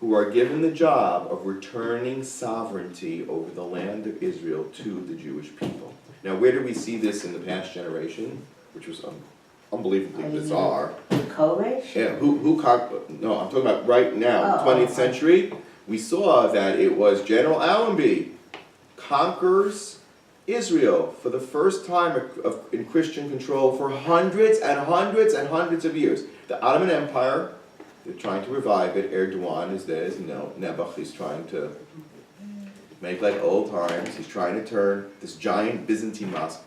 who are given the job of returning sovereignty over the land of Israel to the Jewish people. Now, where do we see this in the past generation, which was unbelievably bizarre? Koresh? Yeah, who conquered? No, I'm talking about right now, 20th century. We saw that it was General Allenby conquers Israel for the first time in Christian control for hundreds and hundreds and hundreds of years. The Ottoman Empire, they're trying to revive it. Erdogan is there, you know, Nebuch is trying to make like old times. He's trying to turn this giant Byzantine mosque,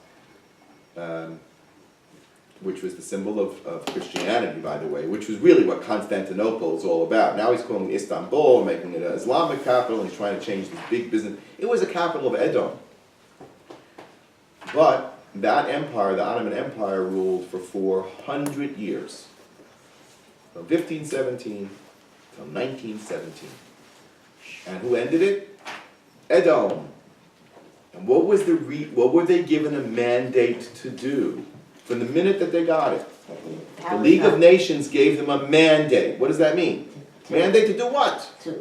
which was the symbol of Christianity, by the way, which was really what Constantinople is all about. Now he's calling it Istanbul, making it an Islamic capital, and he's trying to change this big business. It was a capital of Edom. But that empire, the Ottoman Empire, ruled for 400 years. From 1517 till 1917. And who ended it? Edom. And what were they given a mandate to do? From the minute that they got it, the League of Nations gave them a mandate. What does that mean? Mandate to do what? To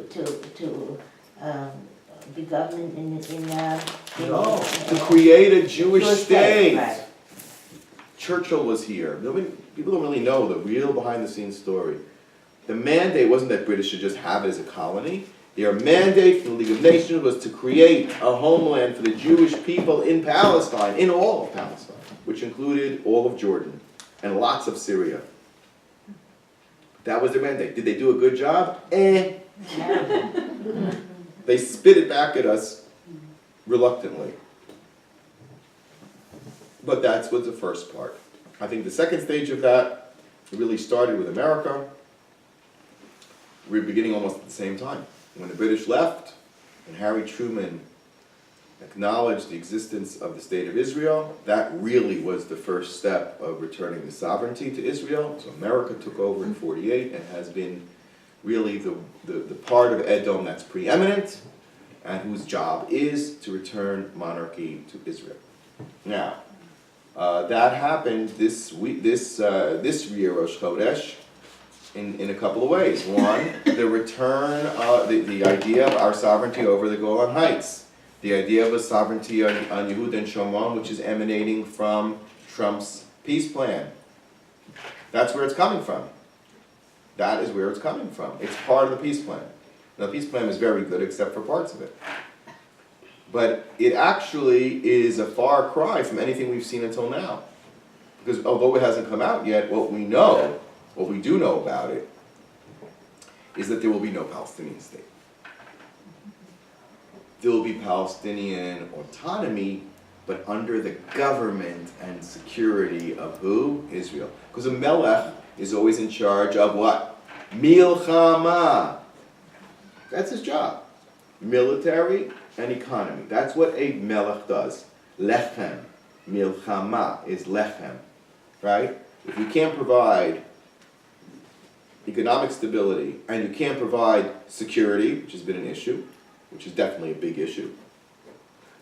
be government to create a Jewish state. Right. Churchill was here. People don't really know the real behind-the-scenes story. The mandate wasn't that British should just have it as a colony. Their mandate from the League of Nations was to create a homeland for the Jewish people in Palestine, in all of Palestine, which included all of Jordan and lots of Syria. That was their mandate. Did they do a good job? They spit it back at us reluctantly. But that was the first part. I think the second stage of that really started with America. We're beginning almost at the same time. When the British left and Harry Truman acknowledged the existence of the State of Israel, that really was the first step of returning the sovereignty to Israel. So America took over in 1948 and has been really the part of Edom that's preeminent and whose job is to return monarchy to Israel. Now, that happened this year, Rosh Chodesh, in a couple of ways. One, the return, the idea of our sovereignty over the Golan Heights. The idea of a sovereignty on Yehud and Shomron, which is emanating from Trump's peace plan. That's where it's coming from. That is where it's coming from. It's part of the peace plan. Now, the peace plan is very good, except for parts of it. But it actually is a far cry from anything we've seen until now. Because although it hasn't come out yet, what we do know about it, is that there will be no Palestinian state. There will be Palestinian autonomy, but under the government and security of who? Israel. Because a melech is always in charge of what? Milchama. That's his job. Military and economy. That's what a melech does. Lechem. Milchama is lechem. Right? If you can't provide economic stability and you can't provide security, which has been an issue, which is definitely a big issue,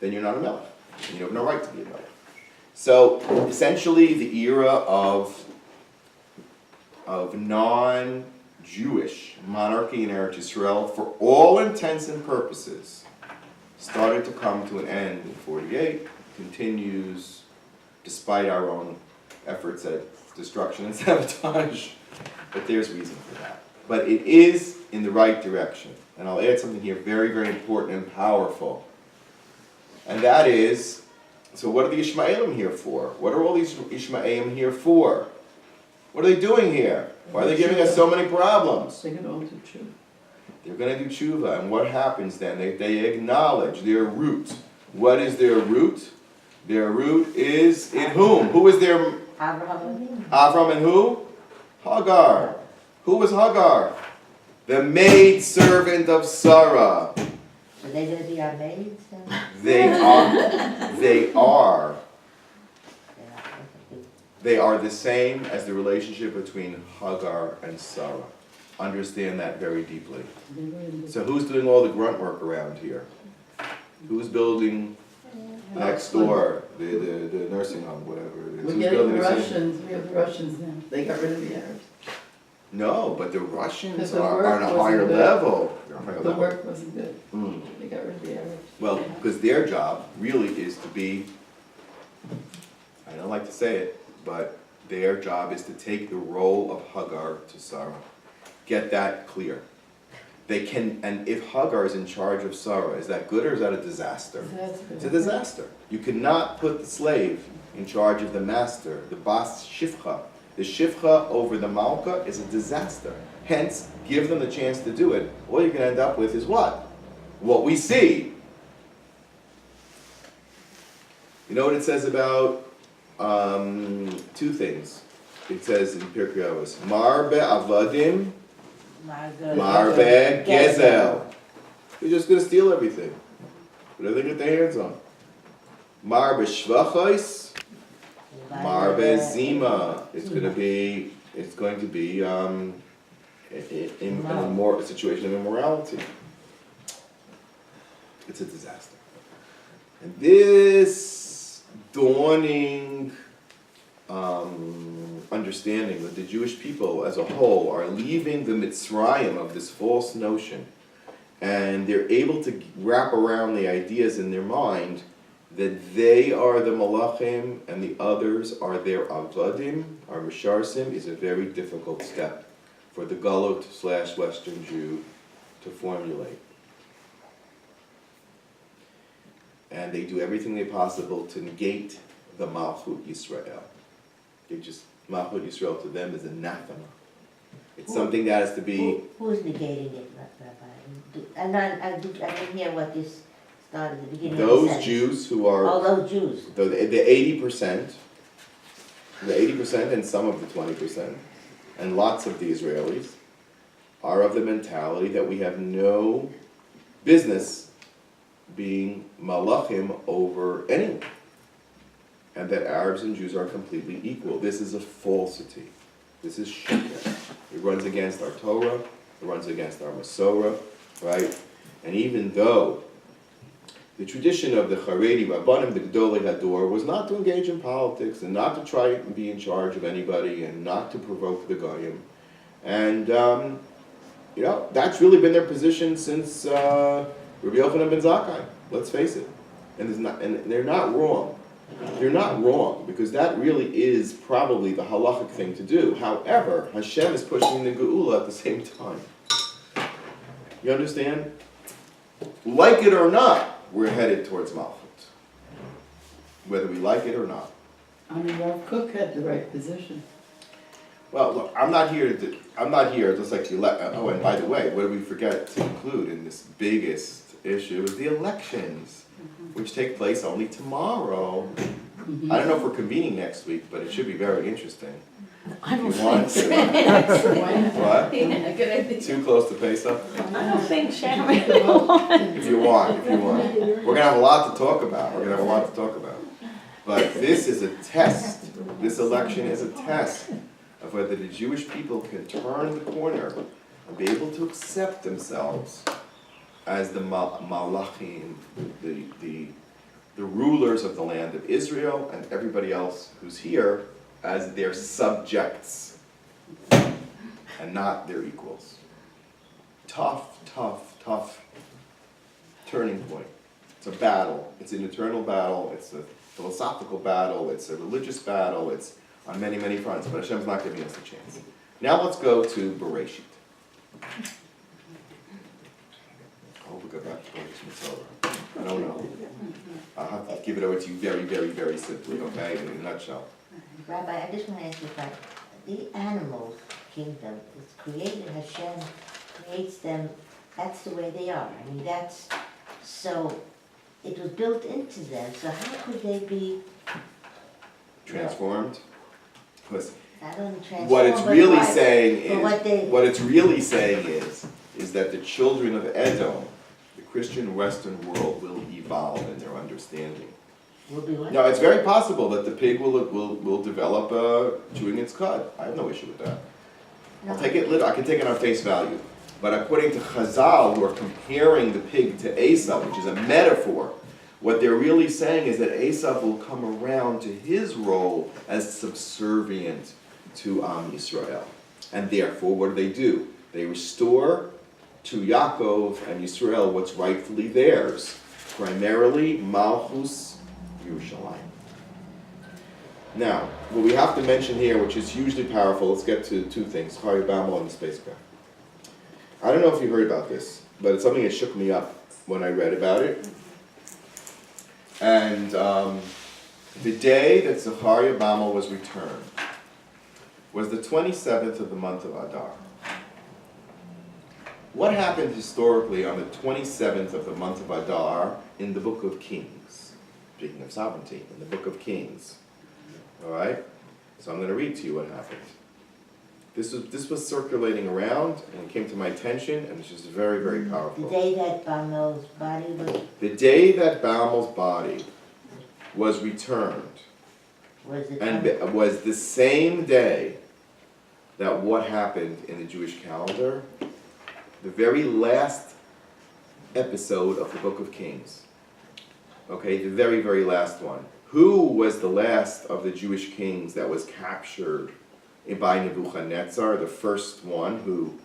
then you're not a melech. And you have no right to be a melech. So essentially the era of non-Jewish monarchy in Eretz Yisrael, for all intents and purposes, started to come to an end in 1948, continues despite our own efforts at destruction and sabotage, but there's reason for that. But it is in the right direction. And I'll add something here very, very important and powerful. And that is, so what are the Ishmaelim here for? What are all these Ishmaelim here for? What are they doing here? Why are they giving us so many problems? They're going to all do tshuva. They're going to do tshuva. And what happens then? They acknowledge their root. What is their root? Their root is in whom? Who is their... Avram and who? Hagar. Who was Hagar? The maid servant of Sarah. Are they going to be our maids? They are. They are the same as the relationship between Hagar and Sarah. Understand that very deeply. So who's doing all the grunt work around here? Who's building next door, the nursing home, whatever it is? We're getting the Russians. We have the Russians now. They got rid of the Arabs. No, but the Russians Because the are work on a wasn't higher good. level. They're on a higher The level. work wasn't good. Mm. They got rid of the average. Well, because their job really is to be, I don't like to say it, but their job is to take the role of Hagar to Sarah. Get that clear. They can, and if Hagar is in charge of Sarah, is that good or is that a disaster? It's a disaster. You cannot put the slave in charge of the master, the bas shifcha. The shifcha over the malka is a disaster. Hence, give them the chance to do it. All you're going to end up with is what? What we see. You know what it says about two things. It says in Pirkei Avos, Marbe avadim, Marbe gezel. They're just going to steal everything. Whatever they get their hands on. Marbe shvachos, Marbe zima. It's going to be in a situation of immorality. It's a disaster. And this dawning understanding that the Jewish people as a whole are leaving the Mitzrayim of this false notion, and they're able to wrap around the ideas in their mind that they are the Malachim and the others are their Avadim, our Misharsim, is a very difficult step for the Galot / Western Jew to formulate. And they do everything they possible to negate the Malchut Yisrael. Malchut Yisrael to them is anathema. It's something that has to be... Who's negating it, Rabbi? I didn't hear what you started at the beginning of the Those sentence. Jews who are... All those Jews. The 80%, and some of the 20%, and lots of the Israelis, are of the mentality that we have no business being malachim over anyone, and that Arabs and Jews are completely equal. This is a falsity. This is sheker. It runs against our Torah, it runs against our Masorah, right? And even though the tradition of the Haredi Rabbanim, the Gedolei Hador, was not to engage in politics and not to try and be in charge of anybody and not to provoke the Goyim, and that's really been their position since Rabbi Yochanan ben Zakkai. Let's face it, and they're not wrong. They're not wrong, because that really is probably the halachic thing to do. However, Hashem is pushing the Geula at the same time. You understand? Like it or not, we're headed towards Malchut. Whether we like it or not. I mean, Rav Kook had the right position. Well, look, I'm not here just like you oh, and by the way, what did we forget to include in this biggest issue is the elections, which take place only tomorrow. I don't know if we're convening next week, but it should be very interesting. I don't If you want think to. What? Yeah, good idea. Too close to Pesach? I don't think Sharon If you want. We're gonna have a lot to talk about. But this is a test. This election is a test of whether the Jewish people can turn the corner and be able to accept themselves as the Malachim, the rulers of the land of Israel, and everybody else who's here as their subjects and not their equals. Tough turning point. It's a battle. It's an eternal battle. It's a philosophical battle. It's a religious battle. It's on many, many fronts, but Hashem's not giving us a chance. Now let's go to Breshit. I hope we go back to Torah. I don't know. I'll have to give it over to you very, very, very simply, okay, in a nutshell. Rabbi, I just want to ask you about the animal kingdom. It's created, Hashem creates them, that's the way they are. I mean, that's, so it was built into them, so how could they be Transformed? Because not only transformed, what it's but really why- saying but is, what it's really saying is that the children of Edom, the Christian Western world, will evolve in their understanding. will be what? No, it's very possible that the pig will develop chewing its cud. I have no issue with that. No. I can take it on face value. But according to Chazal, who are comparing the pig to Esav, which is a metaphor, what they're really saying is that Esav will come around to his role as subservient to Am Yisrael. And therefore, what do? They restore to Yaacov and Yisrael what's rightfully theirs, primarily Malchus Yerushalayim. Now, what we have to mention here, which is hugely powerful, let's get to two things, Chari Bamel and the spacecraft. I don't know if you heard about this, but it's something that shook me up when I read about it. And the day that Zechariah Bamel was returned was the 27th of the month of Adar. What happened historically on the 27th of the month of Adar in the Book of Kings? Speaking of sovereignty, in the Book of Kings. All right? So I'm going to read to you what happened. This was circulating around, and it came to my attention, and it's just very, very powerful. The day that Bamel's body was... The day that Bamel's body was returned, was the same day that what happened in the Jewish calendar, the very last episode of the Book of Kings. Okay, the very, very last one. Who was the last of the Jewish kings that was captured by Nebuchadnezzar, the first one who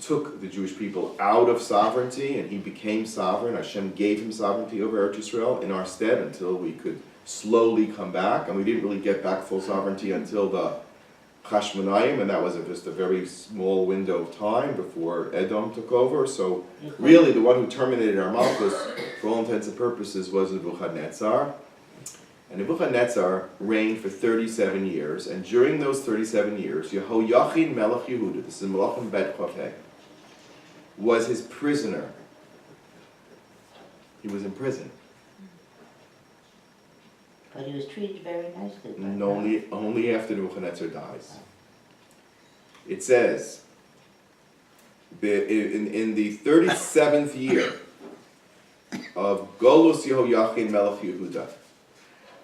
took the Jewish people out of sovereignty and he became sovereign? Hashem gave him sovereignty over Eretz Yisrael in our stead until we could slowly come back, and we didn't really get back full sovereignty until the Chashmonaim, and that was just a very small window of time before Edom took over. So really the one who terminated our Malchus, for all intents and purposes, was Nebuchadnezzar. And Nebuchadnezzar reigned for 37 years, and during those 37 years, Yehoiachin Melech Yehuda, this is Melachim Bet Chafeh, was his prisoner. He was in prison. But he was treated very nicely. And only after Nebuchadnezzar dies. It says, in the 37th year of Golus Yehoiachin Melech Yehuda,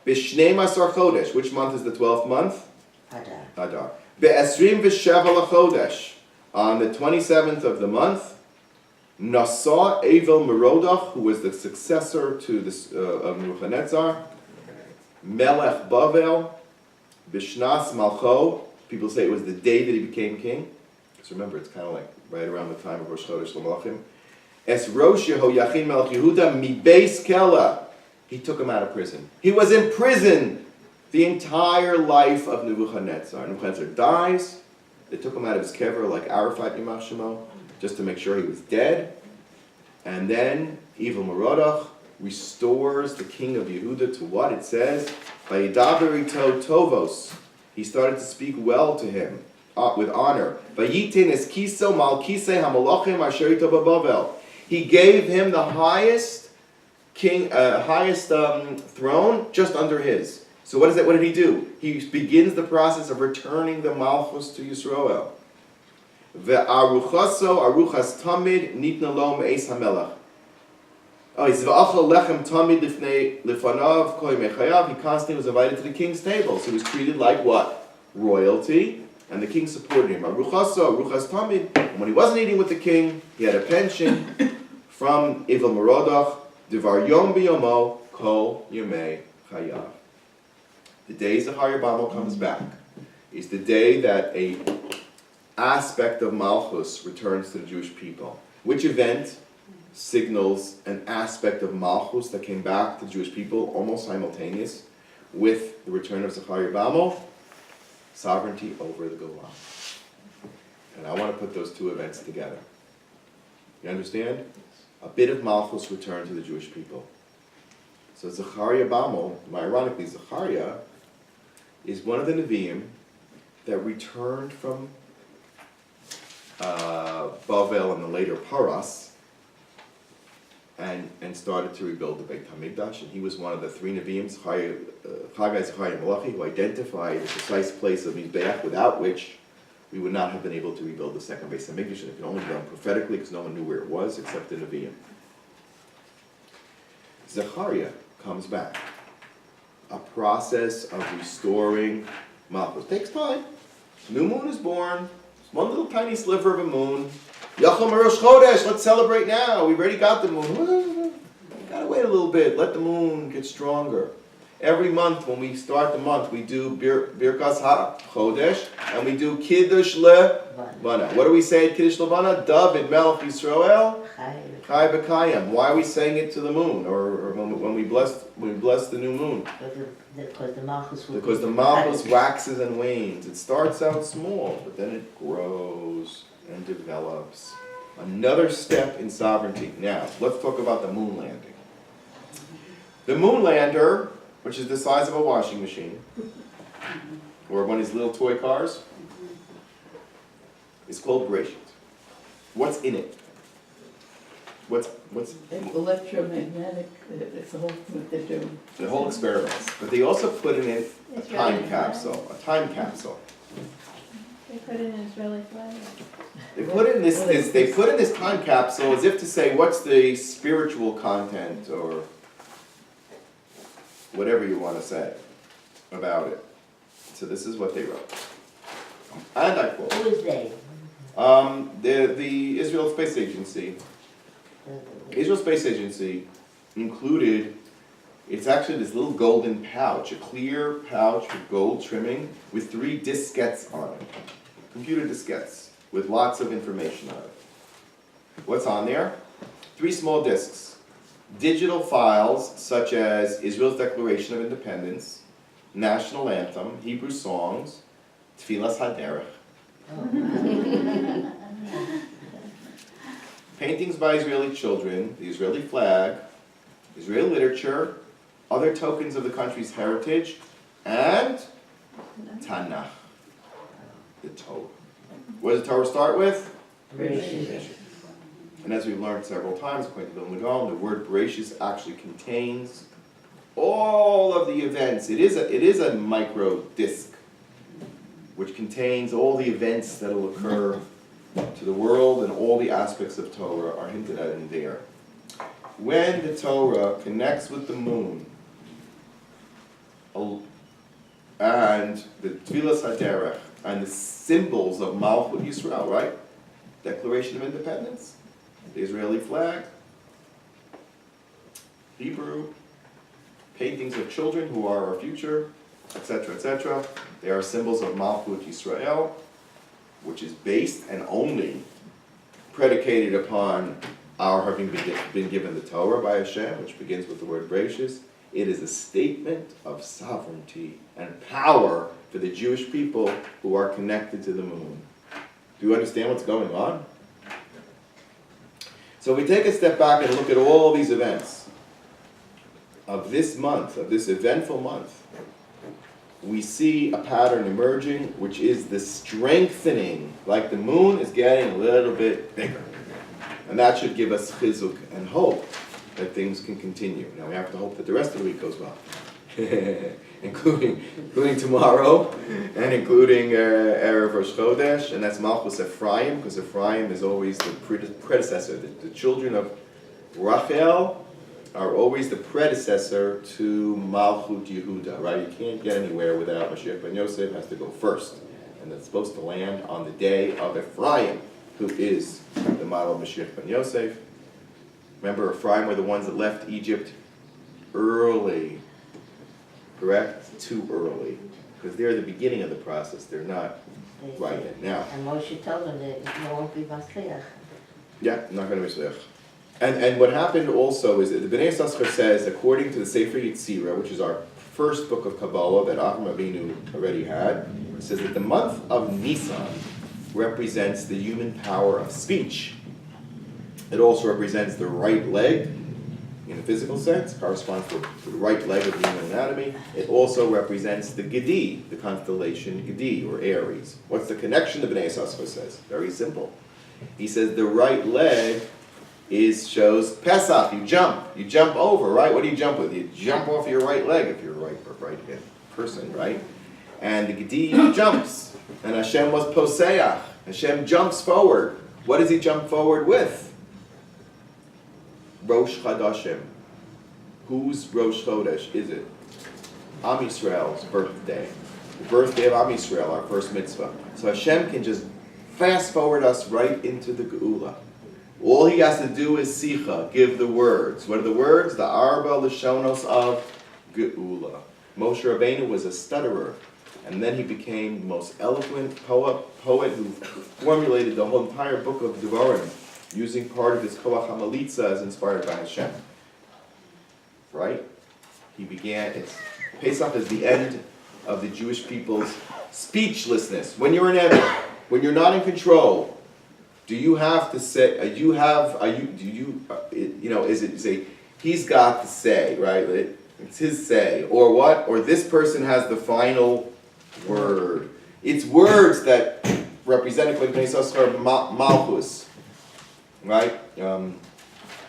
B'shnei Masar Chodesh, which month is the 12th month? Adar. Be'esrim v'sheva l'chodesh, on the 27th of the month, Nasa Evel Merodach, who was the successor to this of Nebuchadnezzar, Melech Bavel, Bishnas Malcho. People say it was the day that he became king. Because remember, it's kind of like right around the time of Rosh Chodesh L'Malachim. Es Rosh Yehoiachin Melech Yehuda mi Beis Kela. He took him out of prison. He was in prison the entire life of Nebuchadnezzar. Nebuchadnezzar dies. They took him out of his kever like Arafat Yimach Shemo, just to make sure he was dead. And then Evil Merodach restores the king of Yehuda to what it says, Vayidaber ito tovos. He started to speak well to him, with honor. Vayitin es kiso mal kisei hamalachim asher ito babavel. He gave him the highest throne just under his. So what is it? What did he do? He begins the process of returning the Malchus to Yisrael. Ve'aruchaso aruchas tamid nitna lo me'es hamelach. He constantly was invited to the king's table. So he was treated like what? Royalty. And the king supported him. And when he wasn't eating with the king, he had a pension from Evil Merodach. Divar Yom Biyomo Kol Yomei Chayav. The day Zechariah Bamel comes back is the day that a aspect of Malchus returns to the Jewish people. Which event signals an aspect of Malchus that came back to the Jewish people almost simultaneous with the return of Zechariah Bamel? Sovereignty over the Golan. And I want to put those two events together. You understand? A bit of Malchus returned to the Jewish people. So Zechariah Bamel, ironically Zechariah, is one of the Nevi'im that returned from Bavel and the later Paras and started to rebuild the Beit HaMikdash. And he was one of the three Nevi'im, Chagai, Zechariah, and Malachi, who identified the precise place of Mizbeach, without which we would not have been able to rebuild the second Beit HaMikdash, and it could only be done prophetically because no one knew where it was except the Nevi'im. Zechariah comes back. A process of restoring Malchus takes time. New moon is born. One little tiny sliver of a moon. Yachom Rosh Chodesh, let's celebrate now. We've already got the moon. Gotta wait a little bit. Let the moon get stronger. Every month when we start the month, we do Birkas HaChodesh, and we do Kiddush Levana. What do we say at Kiddush Levana? David Melech Yisrael, Chai B'Kayim. Why are we saying it to the moon, or when we bless the new moon? Because Because the Malchus waxes and wanes. It starts out small, but then it grows and develops. Another step in sovereignty. Now, let's talk about the moon landing. The moon lander, which is the size of a washing machine, or one of these little toy cars, is called Breshit. What's in it? What's It's electromagnetic, it's the whole thing that they're doing. the whole experiment? But they also put in it a time capsule. A time capsule. They put in an Israeli flag. They put in this time capsule as if to say, what's the spiritual content or whatever you want to say about it. So this is what they wrote. And I quote. Who is they? The Israel Space Agency. Israel Space Agency included, it's actually this little golden pouch, a clear pouch with gold trimming with 3 diskettes on it. Computer diskettes with lots of information on it. What's on there? 3 small disks. Digital files such as Israel's Declaration of Independence, National Anthem, Hebrew songs, Tfilas Haderech, paintings by Israeli children, the Israeli flag, Israeli literature, other tokens of the country's heritage, and Tanakh, the Torah. What does the Torah start with? Breshit. And as we've learned several times, according to Vilna Gaon, the word Breshit actually contains all of the events. It is a micro disc, which contains all the events that will occur to the world, and all the aspects of Torah are hinted at in there. When the Torah connects with the moon, and the Tfilas Haderech, and the symbols of Malchut Yisrael, right? Declaration of Independence, the Israeli flag, Hebrew, paintings of children who are our future, etc., etc. They are symbols of Malchut Yisrael, which is based and only predicated upon our having been given the Torah by Hashem, which begins with the word Breshit. It is a statement of sovereignty and power for the Jewish people who are connected to the moon. Do you understand what's going on? So we take a step back and look at all these events of this month, of this eventful month. We see a pattern emerging, which is the strengthening, like the moon is getting a little bit bigger. And that should give us chizuk and hope that things can continue. Now we have to hope that the rest of the week goes well, including tomorrow, and including Erev Rosh Chodesh, and that's Malchus Ephraim, because Ephraim is always the predecessor. The children of Rachel are always the predecessor to Malchut Yehuda, right? You can't get anywhere without Mashiach ben Yosef, has to go first. And it's supposed to land on the day of Ephraim, who is the model of Mashiach ben Yosef. Remember, Ephraim were the ones that left Egypt early, correct? Too early. Because they're the beginning of the process, they're not right yet now. And Moshe told them that you won't be Masliach. Yeah, I'm not going to be Masliach. And what happened also is that the Bnei Yissaschar says, according to the Sefer Yetzirah, which is our first book of Kabbalah that Avraham Avinu already had, it says that the month of Nissan represents the human power of speech. It also represents the right leg, in a physical sense, corresponds to the right leg of the human anatomy. It also represents the Gedi, the constellation Gedi, or Aries. What's the connection, the Bnei Yissaschar says? Very simple. He says the right leg shows Pesach, you jump over, right? What do you jump with? You jump off your right leg if you're a right person, right? And the Gedi jumps, and Hashem was Poseach. Hashem jumps forward. What does he jump forward with? Rosh Chodeshim. Whose Rosh Chodesh is it? Am Yisrael's birthday. The birthday of Am Yisrael, our first mitzvah. So Hashem can just fast forward us right into the Geula. All he has to do is sicha, give the words. What are the words? The arba l'shonos of Geula. Moshe Rabbeinu was a stutterer, and then he became the most eloquent poet who formulated the whole entire book of Devarim, using part of his Koach HaMalitza as inspired by Hashem. Right? Pesach is the end of the Jewish people's speechlessness. When you're in heaven, when you're not in control, do you have to say, is it say, he's got to say, right? It's his say. Or what? Or this person has the final word. It's words that represent Malchus. Right?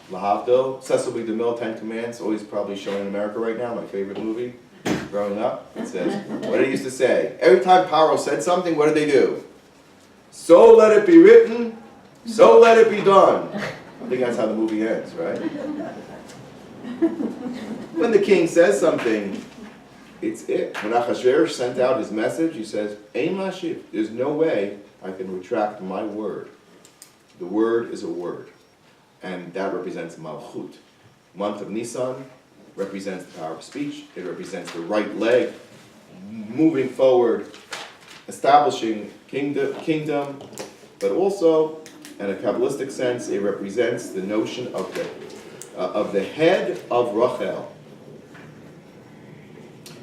Lahavdil, Cecil B. DeMille, 10 Commands, always probably showing in America right now, my favorite movie, growing up. It says, what did he used to say? Every time Paro said something, what did they do? So let it be written, so let it be done. I think that's how the movie ends, right? When the king says something, it's it. When Achashverosh sent out his message, he says, Ein Mashiv, there's no way I can retract my word. The word is a word. And that represents Malchut. Month of Nissan represents the power of speech. It represents the right leg, moving forward, establishing kingdom, but also, in a Kabbalistic sense, it represents the notion of the head of Rachel.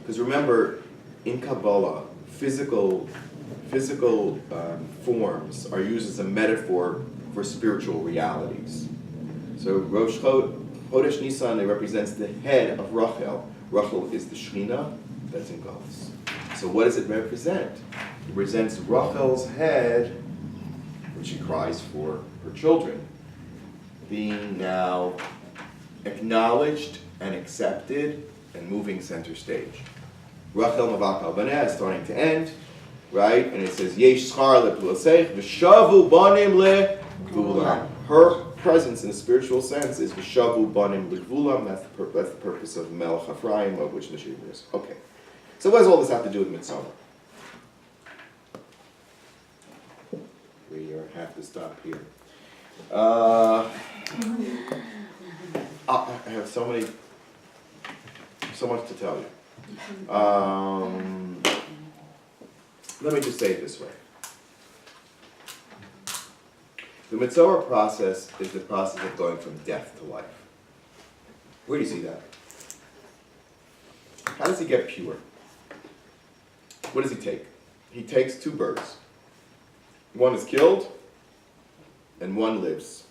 Because remember, in Kabbalah, physical forms are used as a metaphor for spiritual realities. So Rosh Chodesh Nisan, it represents the head of Rachel. Rachel is the Shekhinah that's in Galus. So what does it represent? It represents Rachel's head, when she cries for her children, being now acknowledged and accepted and moving center stage. Rachel Mavakal Baneh is starting to end, right? And it says, Yesh Schar lePulasech, V'shavu Banim leGvulam. Her presence in a spiritual sense is V'shavu Banim leGvulam. That's the purpose of Melech Ephraim, of which Shiur is. Okay. So what does all this have to do with Mitzvah? We have to stop here. I have so much to tell you. Let me just say it this way. The Mitzvah process is the process of going from death to life. Where do you see that? How does he get pure? What does he take? He takes two birds. One is killed, and one lives.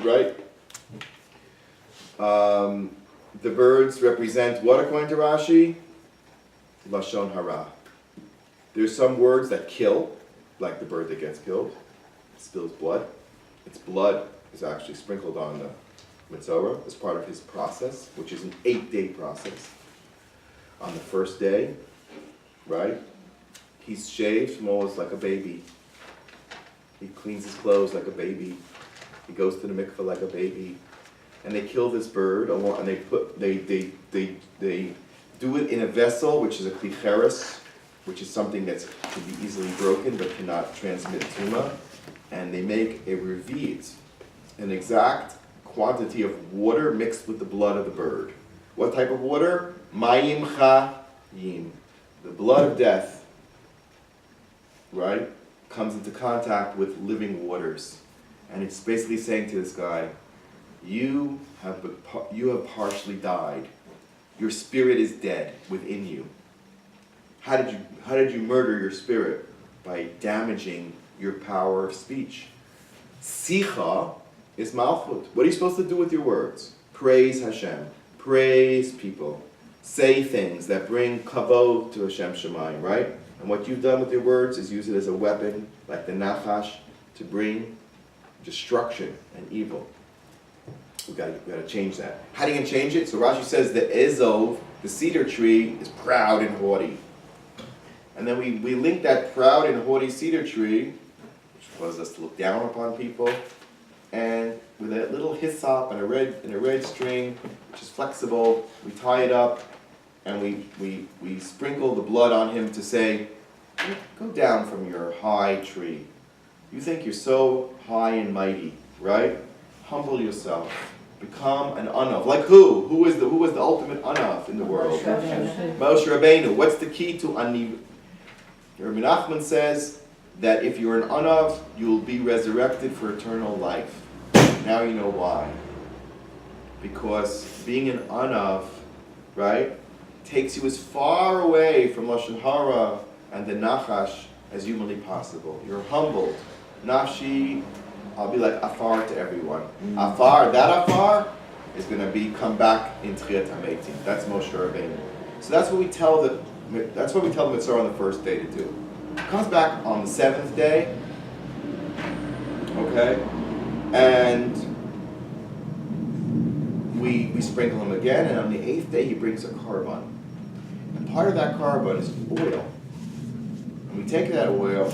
Right? The birds represent what according to Rashi? Lashon hara. There's some words that kill, like the bird that gets killed, spills blood. Its blood is actually sprinkled on the Mitzvah as part of his process, which is an 8-day process. On the first day, right, he's shaved from almost like a baby. He cleans his clothes like a baby. He goes to the mikveh like a baby. And they kill this bird, and they do it in a vessel, which is a klicheres, which is something that can be easily broken but cannot transmit tumah. And they make a revi'it, an exact quantity of water mixed with the blood of the bird. What type of water? Mayim chayim. The blood of death, right, comes into contact with living waters. And it's basically saying to this guy, you have partially died. Your spirit is dead within you. How did you murder your spirit? By damaging your power of speech. Sicha is malchut. What are you supposed to do with your words? Praise Hashem. Praise people. Say things that bring kavod to Hashem Shemayim, right? And what you've done with your words is use it as a weapon, like the nachash, to bring destruction and evil. We got to change that. How do you change it? So Rashi says the ezov, the cedar tree, is proud and haughty. And then we link that proud and haughty cedar tree, which causes us to look down upon people, and with a little hyssop and a red string, which is flexible, we tie it up, and we sprinkle the blood on him to say, go down from your high tree. You think you're so high and mighty, right? Humble yourself. become an Anav. Like who? Who was the ultimate Anav in the world? Moshe Rabbeinu. What's the key to Aniv? Rabbi Nachman says that if you're an Anav, you will be resurrected for eternal life. Now you know why. Because being an Anav, right, takes you as far away from Lashon Hara and the Nachash as humanly possible. You're humbled. Nafshi, I'll be like Afar to everyone. Afar, that Afar is going to come back in Tchiyat HaMeitim. That's Moshe Rabbeinu. So that's what we tell the Mitzvah on the first day to do. It comes back on the seventh day, okay, and we sprinkle him again, and on the eighth day he brings a carbon. And part of that carbon is oil. And we take that oil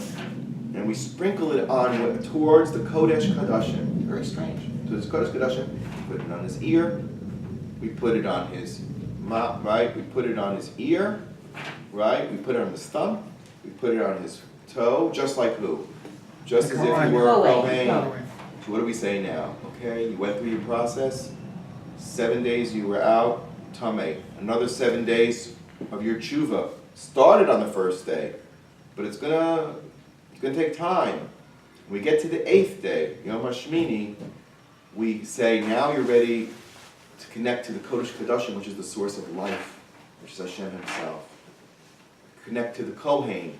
and we sprinkle it on towards the Kodesh Kadashim. Very strange. So this Kodesh Kadashim, we put it on his ear, we put it on his mouth, right? We put it on his ear, right? We put it on his thumb, we put it on his toe, just like who? Just as if you were a Kohen. So what do we say now? Okay, you went through your process. 7 days you were out, Tameh. Another 7 days of your tshuva started on the first day, but it's gonna take time. When we get to the eighth day, Yom HaShmini, we say now you're ready to connect to the Kodesh Kadashim, which is the source of life, which is Hashem Himself. Connect to the Kohen,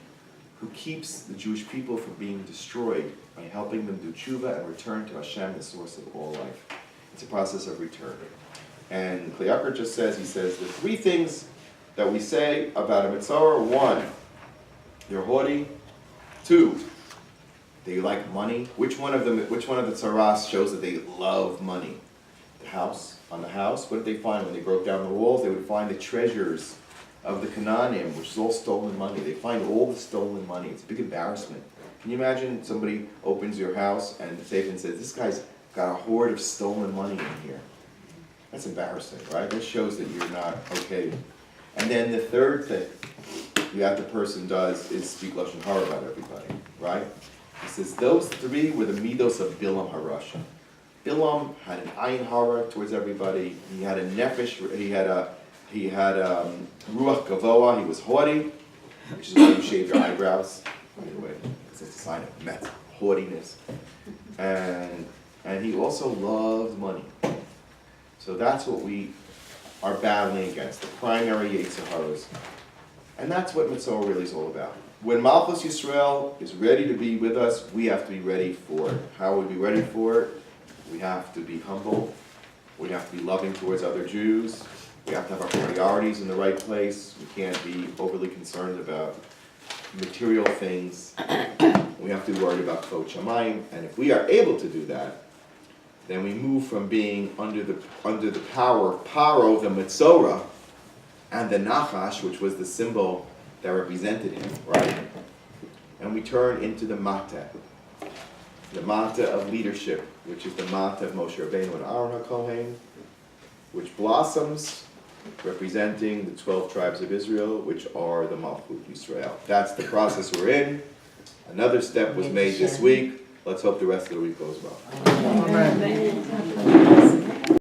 who keeps the Jewish people from being destroyed by helping them do tshuva and return to Hashem, the source of all life. It's a process of return. And Kli just says, he says, the three things that we say about a mitzvah: one, they're haughty; two, they like money. Which one of the tzaras shows that they love money? On the house, what did they find when they broke down the walls? They would find the treasures of the Canaanim, which is all stolen money. They find all the stolen money. It's a big embarrassment. Can you imagine somebody opens your house and says, this guy's got a hoard of stolen money in here? That's embarrassing, right? That shows that you're not okay. And then the third thing that the person does is speak Lashon Hara about everybody, right? He says those three were the midos of Bilam Harasha. Bilam had an ayin hara towards everybody. He had a nefesh. He had ruach gavoa. He was haughty, which is why you shave your eyebrows, by the way, because it's a sign of met, haughtiness. And he also loved money. So that's what we are battling against, the primary Yetzer Haras. And that's what Mitzvah really is all about. When Malchus Yisrael is ready to be with us, we have to be ready for it. How will we be ready for it? We have to be humble. We have to be loving towards other Jews. We have to have our priorities in the right place. We can't be overly concerned about material things. We have to be worried about Kvod Shamayim. And if we are able to do that, then we move from being under the power of Paro, the Metzora, and the Nachash, which was the symbol that represented him, right? And we turn into the Mata of leadership, which is the Mata of Moshe Rabbeinu and Aaron HaKohen, which blossoms, representing the 12 tribes of Israel, which are the Malchut Yisrael. That's the process we're in. Another step was made this week. Let's hope the rest of the week goes well. Amen.